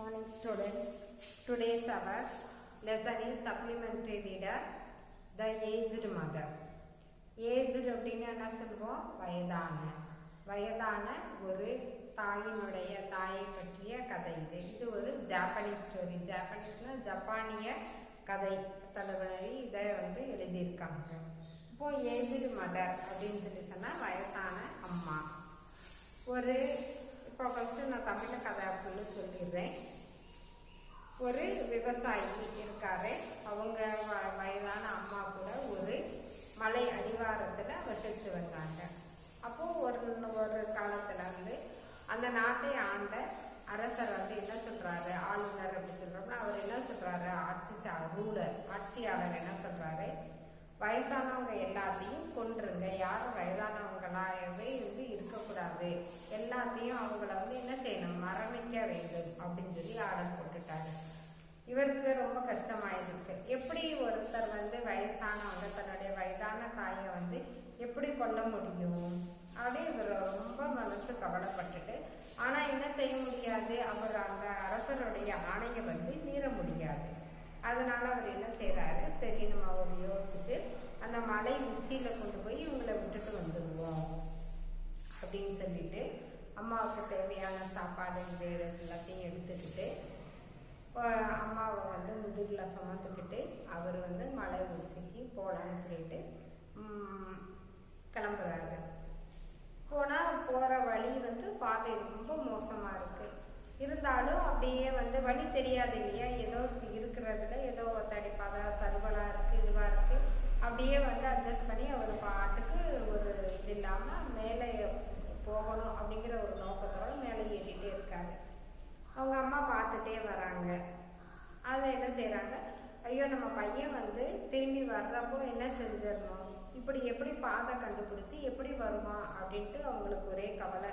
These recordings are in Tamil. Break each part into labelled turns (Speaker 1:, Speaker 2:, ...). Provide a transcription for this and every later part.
Speaker 1: Morning students. Today's our lesson is supplementary reader, the aged mother. Aged அப்படின்னா என்ன சொல்லுவோம்? வயதான ஒரு தாயை பற்றிய கதை இது. இது ஒரு ஜாப்பனீஸ் ஸ்டோரி. ஜாப்பனீஸ்னா ஜப்பானிய கதை தலைவரி இதை எழுதியிருக்காங்க. இப்போ ஏஜ்டு மதர் அப்படின்னு சொல்லி சொன்னால் வயசான அம்மா. இப்போ ஃபஸ்ட்டு நான் தமிழ் கதை அப்படின்னு சொல்லிடுறேன். ஒரு விவசாயி இருக்காரு. அவங்க வயதான அம்மா கூட ஒரு மலை அடிவாரத்தில் வசித்து வந்தாங்க. அப்போது ஒரு காலத்தில் அந்த நாட்டை ஆண்ட அரசர் என்ன சொல்கிறாரு, ஆளுநர் அப்படி சொல்கிறோம்னா அவர் என்ன சொல்கிறாரு, ஆட்சியாளர் என்ன சொல்கிறாரு, வயசானவங்க எல்லாத்தையும் கொன்றுங்க, யாரும் வயதானவங்களாகவே இருக்கக்கூடாது, எல்லாத்தையும் அவங்கள என்ன செய்யணும், மரணிக்க வேண்டும் அப்படின்னு சொல்லி ஆர்டர் போட்டுட்டாரு. இவருக்கு ரொம்ப கஷ்டமாயிடுச்சு. எப்படி ஒருத்தர் வயசானவங்க தன்னுடைய வயதான தாயை எப்படி கொல்ல முடியும் அப்படியே இவர் ரொம்ப மனசு கவலைப்பட்டுட்டு, ஆனா என்ன செய்ய முடியாது, அவர் அந்த அரசருடைய ஆணையை மீற முடியாது. அதனால அவர் என்ன செய்யறாரு, சரி நம்ம அவர் யோசிச்சுட்டு அந்த மலை உச்சியில கொண்டு போய் இவங்களை விட்டுட்டு வந்துடுவோம் அப்படின்னு சொல்லிட்டு அம்மாவுக்கு தேவையான சாப்பாடு எல்லாத்தையும் எடுத்துக்கிட்டு அம்மாவை முதுகுல சுமந்துக்கிட்டு அவர் மலை உச்சிக்கு போகலான்னு சொல்லிட்டு கிளம்புறாரு. போற வழி பாதை ரொம்ப மோசமா இருக்கு. இருந்தாலும் அப்படியே வழி தெரியாது இல்லையா, ஏதோ இருக்கிறதுல ஏதோ தடிப்பாத சருவலா இருக்கு, இதுவா இருக்கு, அப்படியே அட்ஜஸ்ட் பண்ணி அவர் பாட்டுக்கு ஒரு இது இல்லாம மேலே போகணும் அப்படிங்கிற ஒரு நோக்கத்தோட மேலே ஏறிட்டே இருக்காரு. அவங்க அம்மா பார்த்துட்டே வராங்க. அதில் என்ன செய்யறாங்க, ஐயோ நம்ம பையன் திரும்பி வர்றப்போ என்ன செஞ்சிடணும், இப்படி எப்படி பாதை கண்டுபிடிச்சி எப்படி வருமா அப்படின்ட்டு அவங்களுக்கு ஒரே கவலை.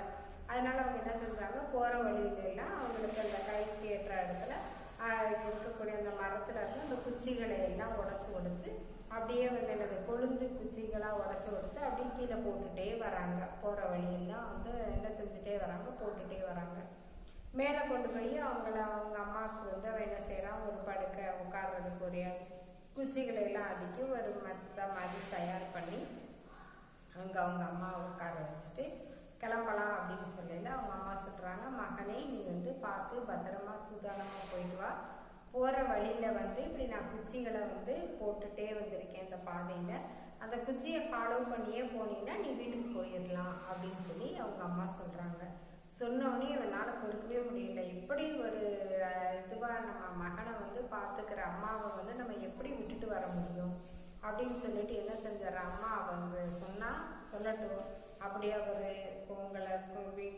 Speaker 1: அதனால அவங்க என்ன செஞ்சாங்க, போற வழியிலாம் அவங்களுக்கு அந்த கைக்கு ஏற்ற இடத்துல இருக்கக்கூடிய அந்த மரத்துல அந்த குச்சிகளை எல்லாம் உடைச்சு அப்படியே என்னது கொழுந்து குச்சிகளா உடைச்சு அப்படியே கீழே போட்டுட்டே வராங்க. போற வழியெல்லாம் என்ன செஞ்சுட்டே வராங்க, போட்டுட்டே வராங்க. மேலே கொண்டு போய் அவங்க அம்மாவுக்கு அவ என்ன செய்யறான், ஒரு படுக்கை உட்கார்றதுக்கு ஒரு குச்சிகளை எல்லாம் அடுக்கி ஒரு மத்த மாதிரி தயார் பண்ணி அவங்க அம்மாவை உட்கார வச்சுட்டு கிளம்பலாம் அப்படின்னு சொல்லல அவங்க அம்மா சொல்றாங்க, மகனே நீ பார்த்து பத்திரமா சூதானமா போயிட்டு வா, போற வழியில இப்படி நான் குச்சிகளை போட்டுட்டே வந்திருக்கேன் இந்த பாதையில, அந்த குச்சியை ஃபாலோ பண்ணியே போனீங்கன்னா நீ வீட்டுக்கு போயிடலாம் அப்படின்னு சொல்லி அவங்க அம்மா சொல்றாங்க. சொன்னோடனே அவனால பொறுக்கவே முடியல. எப்படி ஒரு இதுவா நம்ம மகனை பார்த்துக்கிற அம்மாவை நம்ம எப்படி விட்டுட்டு வர முடியும் அப்படின்னு சொல்லிட்டு என்ன செஞ்சார், அம்மா அவங்க சொல்லட்டும், அப்படி அவர் உங்களை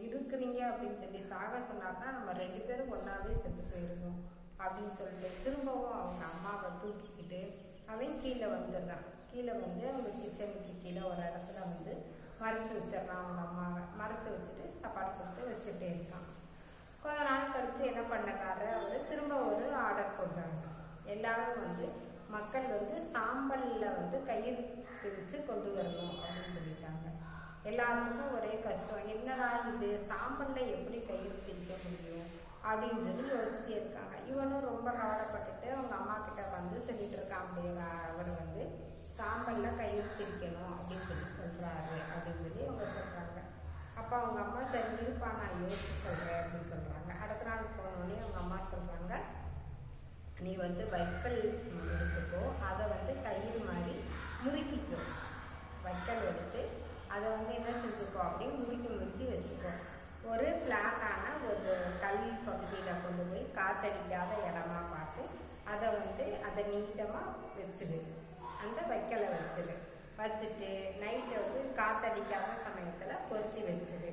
Speaker 1: இருக்கிறீங்க அப்படின்னு சொல்லி சாக சொன்னார்னா நம்ம 2 பேரும் ஒன்னாவே செத்து போயிருக்கோம் அப்படின்னு சொல்லிட்டு திரும்பவும் அவங்க அம்மாவை தூக்கிக்கிட்டு அவன் கீழே வந்துடுறான். கீழே அவங்க கிச்சனுக்கு கீழே ஒரு இடத்துல மறைச்சு வச்சிடறான். அவங்க அம்மாவை மறைச்சு வச்சுட்டு சாப்பாடு கொடுத்து வச்சுட்டே இருக்கான். கொஞ்ச நாள் கழிச்சு என்ன பண்ணக்காரு, அவர் திரும்ப ஒரு ஆர்டர் போடுறாங்க. எல்லாரும் மக்கள் சாம்பல்ல கயிறு பிரிச்சு கொண்டு வரணும் அப்படின்னு சொல்லிட்டாங்க. எல்லாருக்கும் ஒரே கஷ்டம், என்னடா இது சாம்பல்ல எப்படி கயிறு பிரிக்க முடியும் அப்படின்னு சொல்லி யோசிச்சுட்டே இருக்காங்க. இவனும் ரொம்ப கவலைப்பட்டுட்டு அவங்க அம்மா கிட்ட சொல்லிட்டு இருக்கான், அப்படியே அவர் சாம்பல்ல கயிறு பிரிக்கணும் அப்படின்னு சொல்றாரு அப்படின்னு சொல்லி அவங்க சொல்றாங்க. அப்ப அவங்க அம்மா சரி இருப்பா நான் யோசிச்சு சொல்றேன் அப்படின்னு சொல்றாங்க. அடுத்த நாள் போனோடனே அவங்க அம்மா சொல்றாங்க, நீ வைக்கல் எடுத்துக்கோ, அதை கயிறு மாதிரி முறுக்கிக்கோ, வைக்கல் எடுத்து அதை என்ன செஞ்சுக்கோ அப்படியே முறுக்கி வச்சுக்கோ, ஒரு ஃப்ளாட்டான ஒரு கல் பகுதியில் கொண்டு போய் காத்தடிக்காத இடமா பார்த்து அதை நீட்டமாக வச்சிரு, அந்த வைக்கலை வச்சுட்டு நைட்டு காத்தடிக்காத சமயத்தில் பொருத்தி வச்சிரு,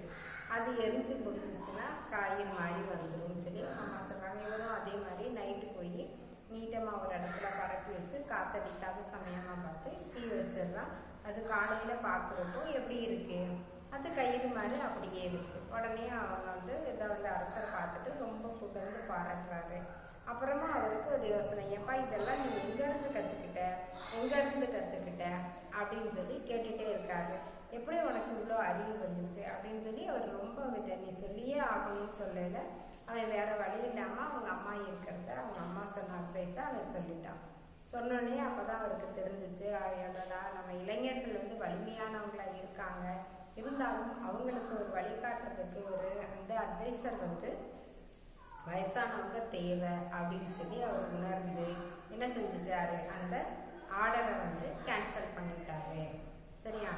Speaker 1: அது எரிஞ்சு முடிஞ்சிச்சுன்னா காயிறு மாதிரி வந்துடும் சொல்லி அம்மா சொல்கிறாங்க. இவரும் அதே மாதிரி நைட்டு போய் நீட்டமாக ஒரு இடத்துல பரப்பி வச்சு காத்தடிக்காத சமயமாக பார்த்து தீ வச்சிடறான். அது காலையில் பார்க்குறப்போ எப்படி இருக்கு, அது கயிறு மாதிரி அப்படியே இருக்கு. உடனே அவங்க இதை அரசர் பார்த்துட்டு ரொம்ப புகழ்ந்து பாராட்டுறாரு. அப்புறமா அவருக்கு ஒரு யோசனை, ஏப்பா இதெல்லாம் நீ எங்கேருந்து கற்றுக்கிட்ட அப்படின்னு சொல்லி கேட்டுகிட்டே இருக்காரு. எப்படி உனக்கு இவ்வளோ அறிவு வந்துச்சு அப்படின்னு சொல்லி அவர் ரொம்ப நீ சொல்லியே ஆகணும்னு சொல்லல அவன் வேறு வழி இல்லாமல் அவங்க அம்மா இருக்கிறத அவங்க அம்மா சொன்ன அட்வைஸை அவன் சொல்லிட்டான். சொன்னோடனே அப்போ தான் அவருக்கு தெரிஞ்சிச்சு, அடடா நம்ம இளைஞர்கள் வந்து வலிமையானவங்களாக இருக்காங்க, இருந்தாலும் அவங்களுக்கு ஒரு வழிகாட்டுறதுக்கு ஒரு அந்த அட்வைசர் வந்து வயசானவங்க தேவை அப்படின்னு சொல்லி அவர் உணர்ந்து என்ன செஞ்சுட்டாரு, அந்த ஆர்டரை வந்து கேன்சல் பண்ணிட்டாரு. சரியா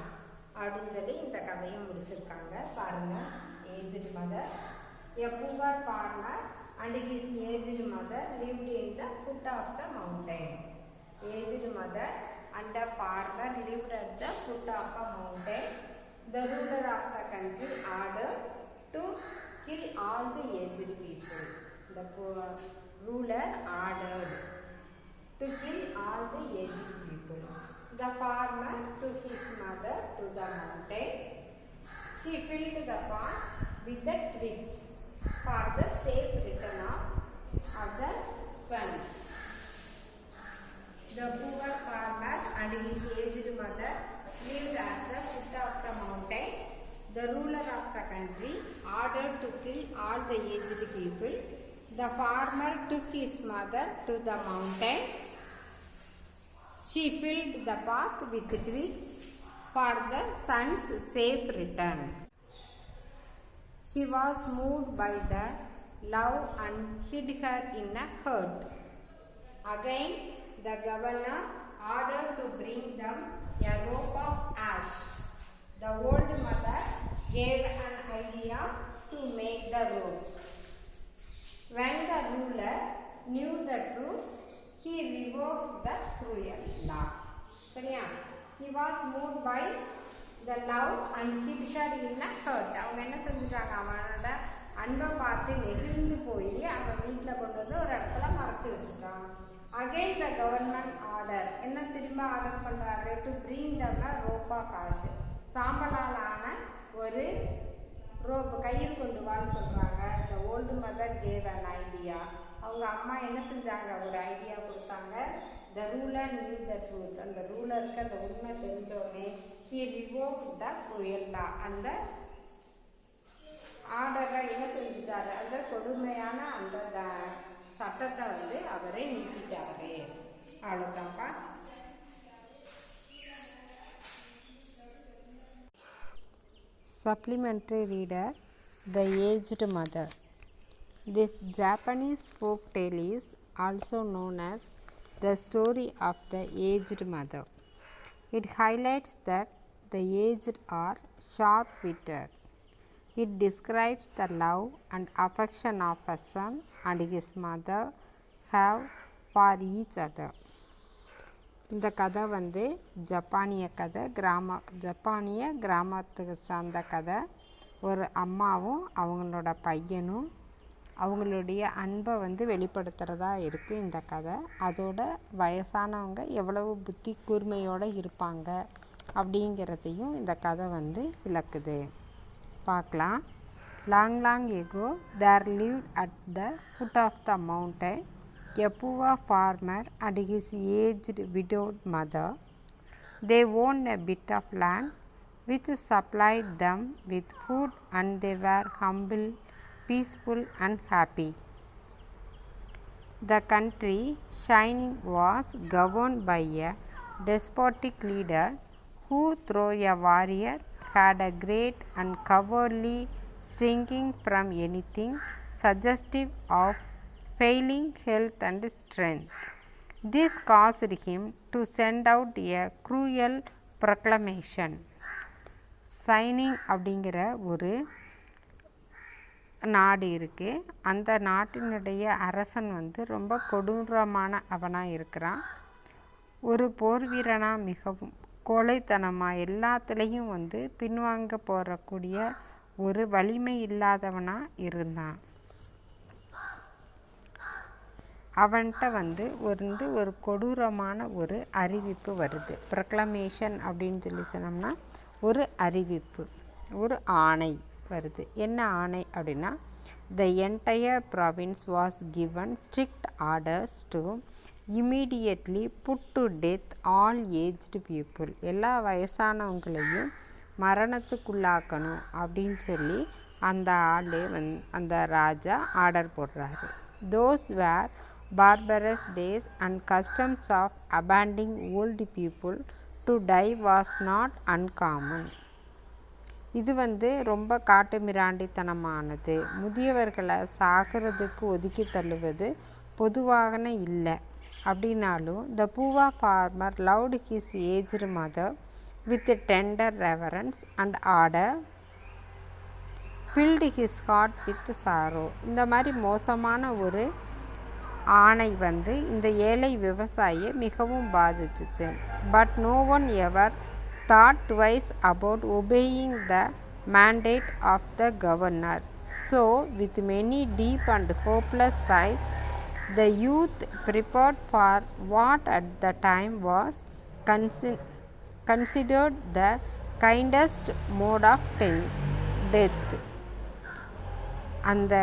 Speaker 1: அப்படின்னு சொல்லி இந்த கதையை முடிச்சிருக்காங்க. பாருங்க, aged mother, a poor farmer and his aged mother lived in the foot of the mountain. Aged mother and a farmer lived at the foot of a mountain. The ruler of the country ordered to kill all the aged people. The ruler ordered to kill all the aged people. The farmer took his mother to the mountain. She filled the pot with the twigs for the safe return of the sun. The poor farmer and his aged mother lived at the foot of the mountain. The ruler of the country ordered to kill all the aged people. The farmer took his mother to the mountain. She filled the path with twigs for the sun's safe return. He was moved by the love and hid her in a hut. Again, the governor ordered to bring them a rope of ash. The old mother gave an idea to make the rope. When the ruler knew the truth, he revoked the cruel law. சரியா, he was moved by the love and hid her in a hut. அவங்க என்ன செஞ்சுட்டாங்க, அவனோட அன்பை பார்த்து நெகிழ்ந்து போய் அவன் வீட்டில் கொண்டு வந்து ஒரு இடத்துல மறைச்சி வச்சுட்டான். அகைன் த கவர்மெண்ட் ஆர்டர், என்ன திரும்ப ஆர்டர் பண்ணுறாரு, to bring them a rope of ash, சாம்பலால் ஆன ஒரு ரோப் கையில் கொண்டு வான்னு சொல்கிறாங்க. The old mother gave an idea, அவங்க அம்மா என்ன செஞ்சாங்க, ஒரு ஐடியா கொடுத்தாங்க. The ruler knew the truth, அந்த ரூலருக்கு அந்த உண்மை தெரிஞ்சோடனே he revoke the cruel law, அந்த ஆர்டரை என்ன செஞ்சுட்டாரு, அந்த கொடுமையான அந்த சட்டத்தை வந்து அவரே நீக்கிட்டாரு. அவ்வளோதான்ப்பா. Supplementary reader, The Aged Mother. This Japanese folk tale is also known as the story of the aged mother. It highlights that the aged are sharp-witted. It describes the love and affection of a son and his mother have for each other. இந்த கதை வந்து ஜப்பானிய கதை, ஜப்பானிய கிராமத்துக்கு சார்ந்த கதை. ஒரு அம்மாவும் அவங்களோட பையனும் அவங்களுடைய அன்பை வந்து வெளிப்படுத்துகிறதா இருக்குது இந்த கதை. அதோட வயசானவங்க எவ்வளவு புத்தி கூர்மையோடு இருப்பாங்க அப்படிங்கிறதையும் இந்த கதை வந்து விளக்குது. பார்க்கலாம். Long, long ago, there lived at the foot of the mountain a poor farmer and his aged widowed mother. They owned a bit of land which supplied them with food, and they were humble, peaceful and happy. The country shining was governed by a despotic leader who, though a warrior, had a great and cowardly shrinking from anything suggestive of failing health and strength. This caused him to send out a cruel proclamation. Signing அப்படிங்கிற ஒரு நாடு இருக்குது. அந்த நாட்டினுடைய அரசன் வந்து ரொம்ப கொடூரமான அவனாக இருக்கிறான். ஒரு போர் வீரனாக மிகவும் கோழைத்தனமாக எல்லாத்துலேயும் வந்து பின்வாங்க போகக்கூடிய ஒரு வலிமை இல்லாதவனாக இருந்தான். அவன்கிட்ட வந்து ஒரு கொடூரமான ஒரு அறிவிப்பு வருது. ப்ரொக்ளமேஷன் அப்படின்னு சொல்லி சொன்னோம்னா ஒரு அறிவிப்பு, ஒரு ஆணை வருது. என்ன ஆணை அப்படின்னா, the entire province was given strict orders to immediately put to death all aged people. எல்லா வயசானவங்களையும் மரணத்துக்குள்ளாக்கணும் அப்படின்னு சொல்லி அந்த ராஜா ஆர்டர் போடுறாரு. Those were barbarous days and customs of abandoning old people to die was not uncommon. இது ரொம்ப காட்டு மிராண்டித்தனமானது. முதியவர்களை சாகிறதுக்கு ஒதுக்கி தள்ளுவது பொதுவாகன இல்லை. அப்படின்னாலும் the poor farmer loved his aged mother with tender reverence and order filled his heart with sorrow. இந்த மாதிரி மோசமான ஒரு ஆணை இந்த ஏழை விவசாயியை மிகவும் பாதிச்சிச்சு. But no one ever thought twice about obeying the mandate of the governor. So, with many deep and hopeless sighs, the youth prepared for what at the time was considered the kindest mode of death. அந்த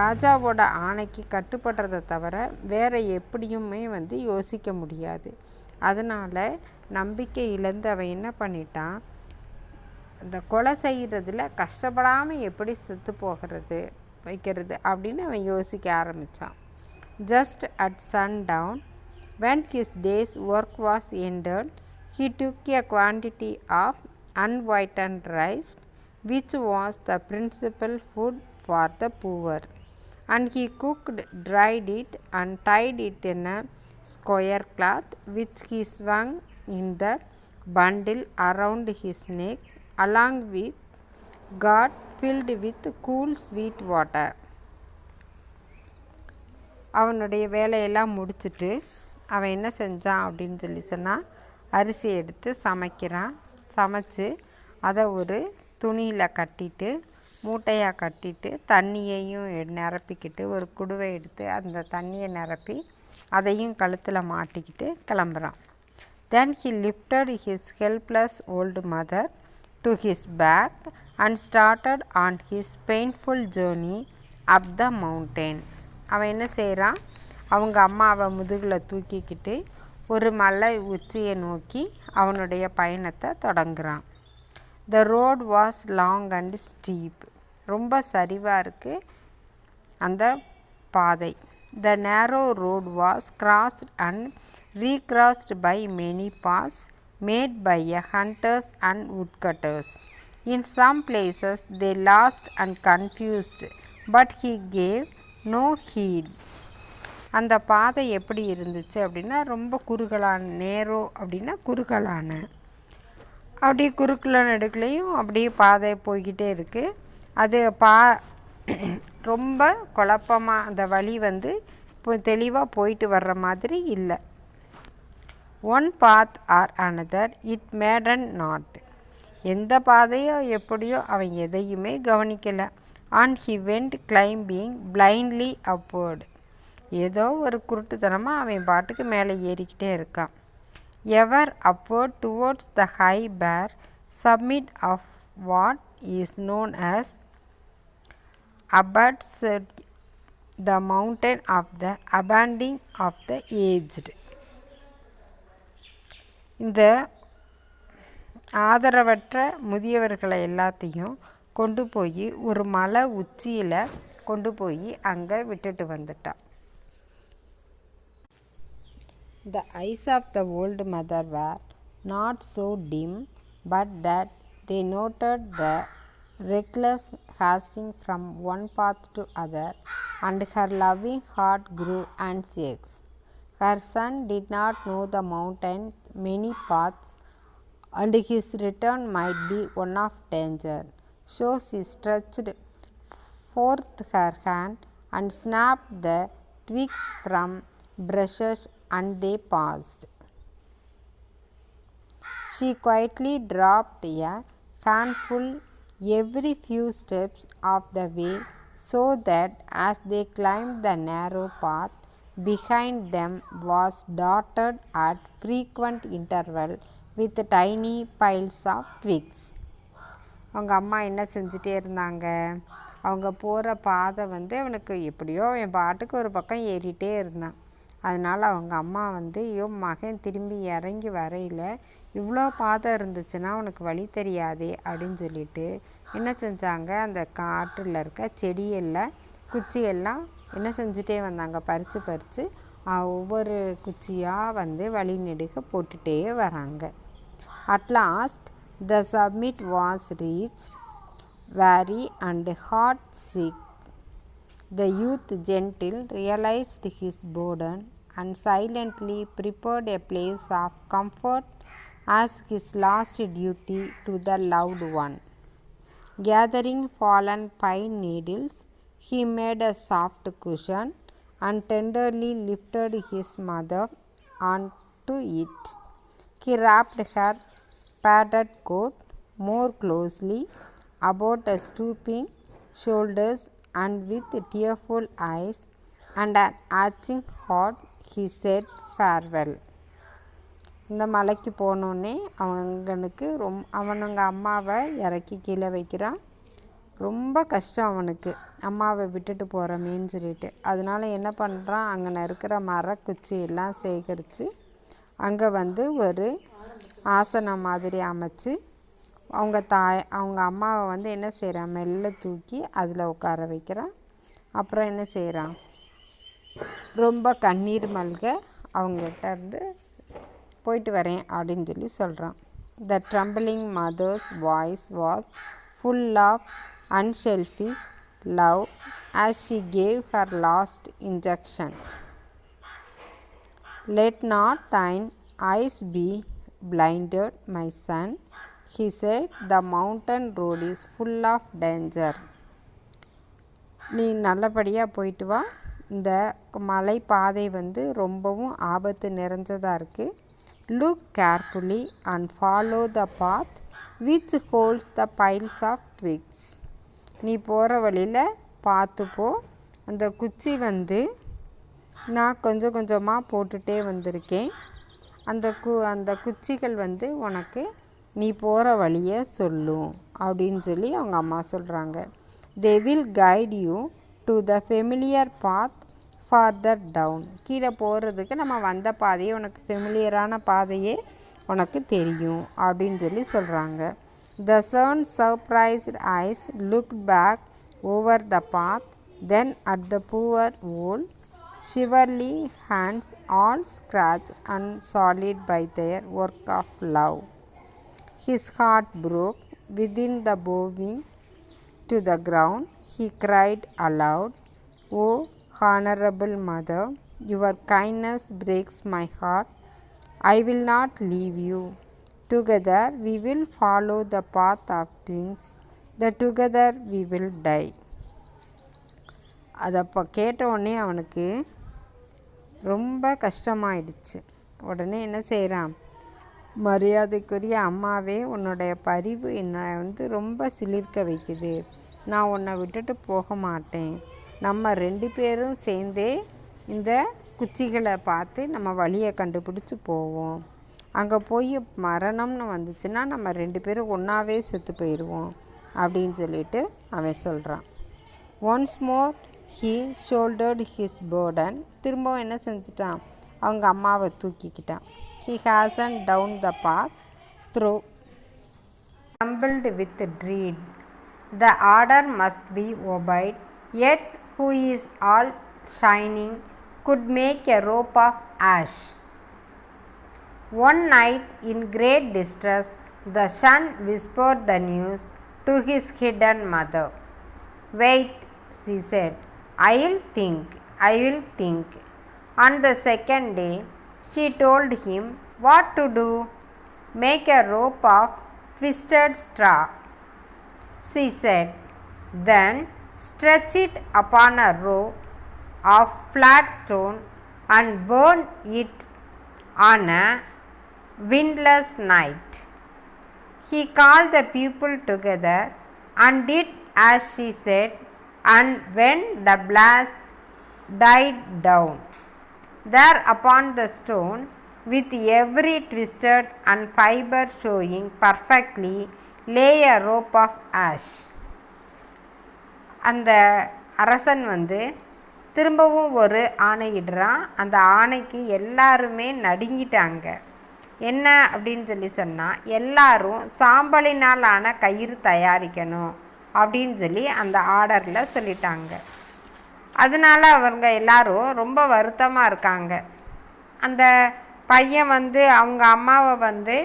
Speaker 1: ராஜாவோட ஆணைக்கு கட்டுப்படுறதை தவிர வேறு எப்படியுமே யோசிக்க முடியாது. அதனால் நம்பிக்கை இழந்து அவன் என்ன பண்ணிட்டான், இந்த கொலை செய்கிறதுல கஷ்டப்படாமல் எப்படி செத்து போகிறது வைக்கிறது அப்படின்னு அவன் யோசிக்க ஆரம்பித்தான். Just at sundown, when his day's work was ended, he took a quantity of unwhitened rice, which was the principal food for the poor, and he cooked, dried it, and tied it in a square cloth, which he swung in the bundle around his neck, along with gourd filled with cool sweet water. அவனுடைய வேலையெல்லாம் முடிச்சுட்டு அவன் என்ன செஞ்சான் அப்படின்னு சொன்னால், அரிசி எடுத்து சமைச்சு அதை ஒரு துணியில் கட்டிட்டு மூட்டையாக கட்டிட்டு தண்ணியையும் நிரப்பிக்கிட்டு ஒரு குடுவை எடுத்து அந்த தண்ணியை நிரப்பி அதையும் கழுத்தில் மாட்டிக்கிட்டு கிளம்புறான். Then he lifted his helpless old mother to his back and started on his painful journey up the mountain. அவன் என்ன செய்கிறான், அவங்க அம்மாவை முதுகில் தூக்கிக்கிட்டு ஒரு மலை உச்சியை நோக்கி அவனுடைய பயணத்தை தொடங்குறான். The road was long and steep. ரொம்ப சரிவாக இருக்குது அந்த பாதை. The narrow road was crossed and recrossed by many paths made by hunters and woodcutters. In some places they lost and confused, but he gave no heed. அந்த பாதை எப்படி இருந்துச்சு அப்படின்னா ரொம்ப நேரோ அப்படின்னா குறுகலான, அப்படியே குறுக்கல நடுக்கலையும் அப்படியே பாதை போய்கிட்டே இருக்குது. அது ரொம்ப குழப்பமாக அந்த வழி இப்போ தெளிவாக போயிட்டு வர்ற மாதிரி இல்லை. One path or another it mattered not. எந்த பாதையோ எப்படியோ அவன் எதையுமே கவனிக்கலை. And he went climbing blindly upward. ஏதோ ஒரு குருட்டுத்தனமாக அவன் பாட்டுக்கு மேலே ஏறிக்கிட்டே இருக்கான். Ever upward towards the high bare summit of what is known as abuts the mountain of the abandoning of the aged. இந்த ஆதரவற்ற முதியவர்களை எல்லாத்தையும் கொண்டு போய் ஒரு மலை உச்சியில் கொண்டு போய் அங்கே விட்டுட்டு வந்துட்டான். The eyes of the old mother were not so dim but that they noted the reckless hasting from one path to other, and her loving heart grew anxious. Her son did not know the mountain many paths, and his return might be one of danger. So she stretched forth her hand and snapped the twigs from bushes, and they passed. She quietly dropped a handful every few steps of the way, so that as they climbed the narrow path behind them was dotted at frequent interval with tiny piles of twigs. அவங்க அம்மா என்ன செஞ்சிட்டே இருந்தாங்க, அவங்க போகிற பாதை அவனுக்கு எப்படியோ என் பாட்டுக்கு ஒரு பக்கம் ஏறிட்டே இருந்தான். அதனால் அவங்க அம்மா ஐயோ மகன் திரும்பி இறங்கி வரையில் இவ்வளோ பாதை இருந்துச்சுன்னா உனக்கு வழி தெரியாதே அப்படின்னு சொல்லிட்டு என்ன செஞ்சாங்க, அந்த காட்டில் இருக்க செடியெல்லாம் குச்சியெல்லாம் என்ன செஞ்சுட்டே வந்தாங்க, பறித்து ஒவ்வொரு குச்சியாக வந்து வழி நெடுக போட்டுகிட்டே வராங்க. At lost the submit was reach weary and heart sick. The youth gentle realized his burden and silently prepared a place of comfort as his last duty to the loved one. Gathering fallen pine needles, he made a soft cushion and tenderly lifted his mother onto it. He wrapped her padded coat more closely about her stooping shoulders, and with tearful eyes and an aching heart he said farewell. இந்த மலைக்கு போனோடனே அவனுக்கு அவனுங்க அம்மாவை இறக்கி கீழே வைக்கிறான். ரொம்ப கஷ்டம் அவனுக்கு, அம்மாவை விட்டுட்டு போகிறமேன்னு சொல்லிட்டு. அதனால் என்ன பண்ணுறான், அங்கே இருக்கிற மரக்குச்சியெல்லாம் சேகரித்து அங்கே வந்து ஒரு ஆசனம் மாதிரி அமைச்சு அவங்க அம்மாவை வந்து என்ன செய்கிறான், மெல்ல தூக்கி அதில் உட்கார வைக்கிறான். அப்புறம் என்ன செய்கிறான், ரொம்ப கண்ணீர் மல்க அவங்ககிட்ட இருந்து போயிட்டு வரேன் அப்படின்னு சொல்லி சொல்கிறான். The trembling mother's voice was full of unselfish love as she gave her last injection. Let not thine eyes be blinded, my son, he said, the mountain road is full of danger. நீ நல்லபடியாக போயிட்டு வா, இந்த மலை பாதை வந்து ரொம்பவும் ஆபத்து நிறைஞ்சதாக இருக்குது. Look carefully and follow the path which holds the piles of twigs. நீ போகிற வழியில் பார்த்துப்போ, அந்த குச்சி வந்து நான் கொஞ்சம் கொஞ்சமாக போட்டுகிட்டே வந்திருக்கேன். அந்த குச்சிகள் வந்து உனக்கு நீ போகிற வழியை சொல்லும் அப்படின்னு சொல்லி அவங்க அம்மா சொல்கிறாங்க. They will guide you to the familiar path farther down. கீழே போகிறதுக்கு நம்ம வந்த பாதையே உனக்கு ஃபெமிலியரான பாதையே உனக்கு தெரியும் அப்படின்னு சொல்லி சொல்கிறாங்க. The son's surprised eyes looked back over the path, then at the poor old, shivery hands all scratched and solid by their work of love. His heart broke within the bowing to the ground. He cried aloud, "O honorable mother, your kindness breaks my heart. I will not leave you. Together we will follow the path of twins. Together we will die." அதை அப்போ கேட்ட உடனே அவனுக்கு ரொம்ப கஷ்டமாயிடுச்சு. உடனே என்ன செய்கிறான், மரியாதைக்குரிய அம்மாவே, உன்னுடைய பரிவு என்னை வந்து ரொம்ப சிலிர்க்க வைக்குது. நான் உன்னை விட்டுட்டு போக மாட்டேன். நம்ம 2 பேரும் சேர்ந்தே இந்த குச்சிகளை பார்த்து நம்ம வழியை கண்டுபிடிச்சி போவோம். அங்கே போய் மரணம்னு வந்துச்சுன்னா நம்ம 2 பேரும் ஒன்றாவே செத்து போயிடுவோம் அப்படின்னு சொல்லிட்டு அவன் சொல்கிறான். Once more he shouldered his burden. திரும்பவும் என்ன செஞ்சிட்டான், அவங்க அம்மாவை தூக்கிக்கிட்டான். He hastened down the path through trembled with dread. The order must be obeyed, yet who is all shining could make a rope of ash. One night in great distress, the son whispered the news to his hidden mother. "Wait," she said, I will think. On the second day, she told him what to do. Make a rope of twisted straw, she said. Then stretch it upon a rope of flat stone and burn it on a windless night. He called the people together and did as she said, and when the blast died down, there upon the stone, with every twisted and fiber showing perfectly, lay a rope of ash. அந்த அரசன் வந்து திரும்பவும் ஒரு ஆணையிடுறான். அந்த ஆணைக்கு எல்லாருமே நடுங்கிட்டாங்க. என்ன அப்படின்னு சொல்லி சொன்னால் எல்லாரும் சாம்பலினால் ஆன கயிறு தயாரிக்கணும் அப்படின்னு சொல்லி அந்த ஆர்டரில் சொல்லிட்டாங்க. அதனால அவங்க எல்லாரும் ரொம்ப வருத்தமாக இருக்காங்க. அந்த பையன் வந்து அவங்க அம்மாவை வந்து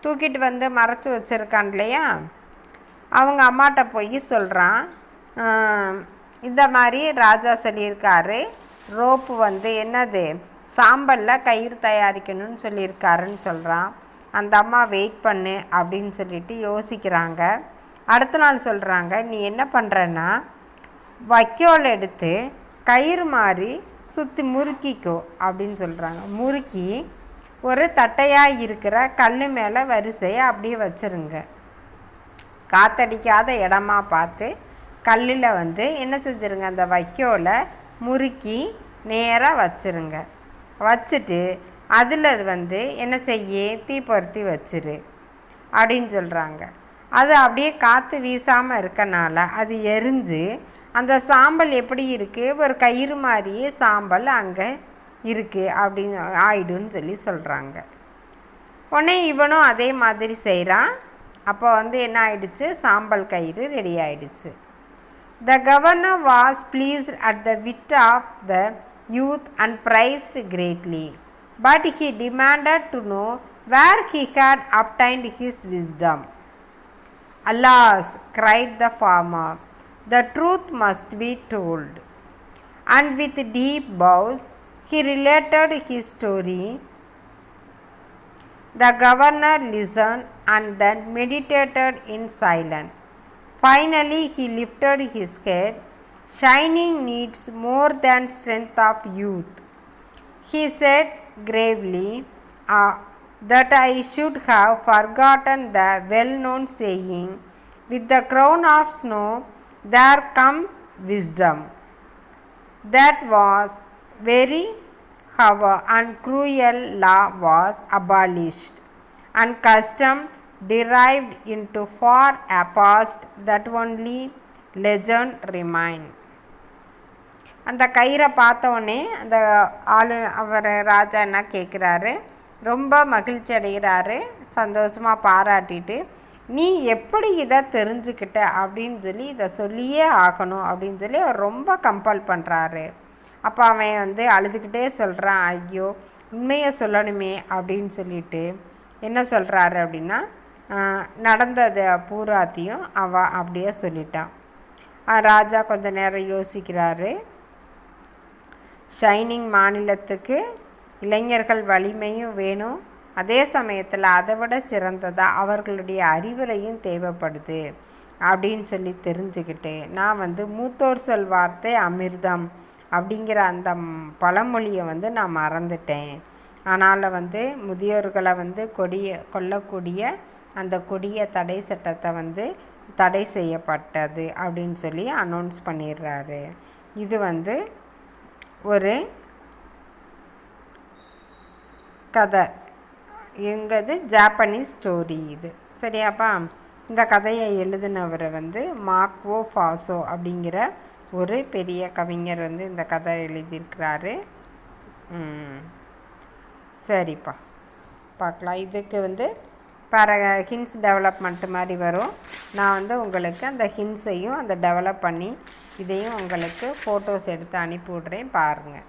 Speaker 1: தூக்கிட்டு வந்து மறைச்சி வச்சுருக்கான் இல்லையா, அவங்க அம்மாட்ட போய் சொல்கிறான், இந்த மாதிரி ராஜா சொல்லியிருக்காரு, ரோப்பு வந்து என்னது சாம்பலில் கயிறு தயாரிக்கணும்னு சொல்லியிருக்காருன்னு சொல்கிறான். அந்த அம்மா வெயிட் பண்ணு அப்படின்னு சொல்லிட்டு யோசிக்கிறாங்க. அடுத்த நாள் சொல்கிறாங்க, நீ என்ன பண்ணுறன்னா வைக்கோல் எடுத்து கயிறு மாதிரி சுற்றி முறுக்கிக்கோ அப்படின்னு சொல்கிறாங்க. முறுக்கி ஒரு தட்டையாக இருக்கிற கல் மேலே வரிசையை அப்படியே வச்சுருங்க. காற்றடிக்காத இடமா பார்த்து கல்லில் வந்து என்ன செஞ்சுருங்க, அந்த வைக்கோலை முறுக்கி நேராக வச்சுருங்க. வச்சுட்டு அதில் வந்து என்ன செய்ய, தீப்பொருத்தி வச்சிரு அப்படின்னு சொல்கிறாங்க. அது அப்படியே காற்று வீசாமல் இருக்கனால அது எரிஞ்சு அந்த சாம்பல் எப்படி இருக்குது, ஒரு கயிறு மாதிரியே சாம்பல் அங்கே இருக்குது அப்படின்னு ஆயிடுன்னு சொல்லி சொல்கிறாங்க. உடனே இவனும் அதே மாதிரி செய்கிறான். அப்போ வந்து என்ன ஆயிடுச்சு, சாம்பல் கயிறு ரெடி ஆயிடுச்சு. The governor was pleased at the wit of the youth and praised greatly, but he demanded to know where he had obtained his wisdom. Alas, cried the farmer, the truth must be told. And with deep bows, he related his story. The governor listened and then meditated in silence. Finally, he lifted his head. Shining needs more than strength of youth, he said gravely, that I should have forgotten the well-known saying, with the crown of snow there comes wisdom. That was very hour and cruel law was abolished, and custom derived into far past, that only legend remain. அந்த கயிறை பார்த்தோன்னே அந்த அவர் ராஜா என்ன கேட்குறாரு, ரொம்ப மகிழ்ச்சி அடைகிறாரு, சந்தோஷமாக பாராட்டிட்டு, நீ எப்படி இதை தெரிஞ்சுக்கிட்ட அப்படின்னு சொல்லி இதை சொல்லியே ஆகணும் அப்படின்னு சொல்லி அவர் ரொம்ப கம்பல் பண்ணுறாரு. அப்போ அவன் வந்து அழுதுகிட்டே சொல்கிறான், ஐயோ உண்மையை சொல்லணுமே அப்படின்னு சொல்லிட்டு என்ன சொல்கிறாரு அப்படின்னா, நடந்ததை பூராத்தையும் அவன் அப்படியே சொல்லிட்டான். ராஜா கொஞ்ச நேரம் யோசிக்கிறாரு. ஷைனிங் மாநிலத்துக்கு இளைஞர்கள் வலிமையும் வேணும், அதே சமயத்தில் அதை விட சிறந்ததாக அவர்களுடைய அறிவுரையும் தேவைப்படுது அப்படின்னு சொல்லி தெரிஞ்சுக்கிட்டு, நான் வந்து மூத்தோர் சொல் வார்த்தை அமிர்தம் அப்படிங்கிற அந்த பழமொழியை வந்து நான் மறந்துட்டேன். ஆனால் வந்து முதியோர்களை வந்து கொல்லக்கூடிய அந்த கொடிய தடை சட்டத்தை வந்து தடை செய்யப்பட்டது அப்படின்னு சொல்லி அனௌன்ஸ் பண்ணிடுறாரு. இது வந்து ஒரு கதை, எங்கது ஜாப்பனீஸ் ஸ்டோரி இது, சரியாப்பா. இந்த கதையை எழுதினவர் வந்து மார்க்கோ பாசோ அப்படிங்கிற ஒரு பெரிய கவிஞர் வந்து இந்த கதை எழுதியிருக்கிறாரு. சரிப்பா, பார்க்கலாம். இதுக்கு வந்து ஹின்ஸ் டெவலப்மெண்ட் மாதிரி வரும். நான் வந்து உங்களுக்கு அந்த ஹின்ஸையும் அந்த டெவலப் பண்ணி இதையும் உங்களுக்கு ஃபோட்டோஸ் எடுத்து அனுப்பி விட்றேன், பாருங்கள்.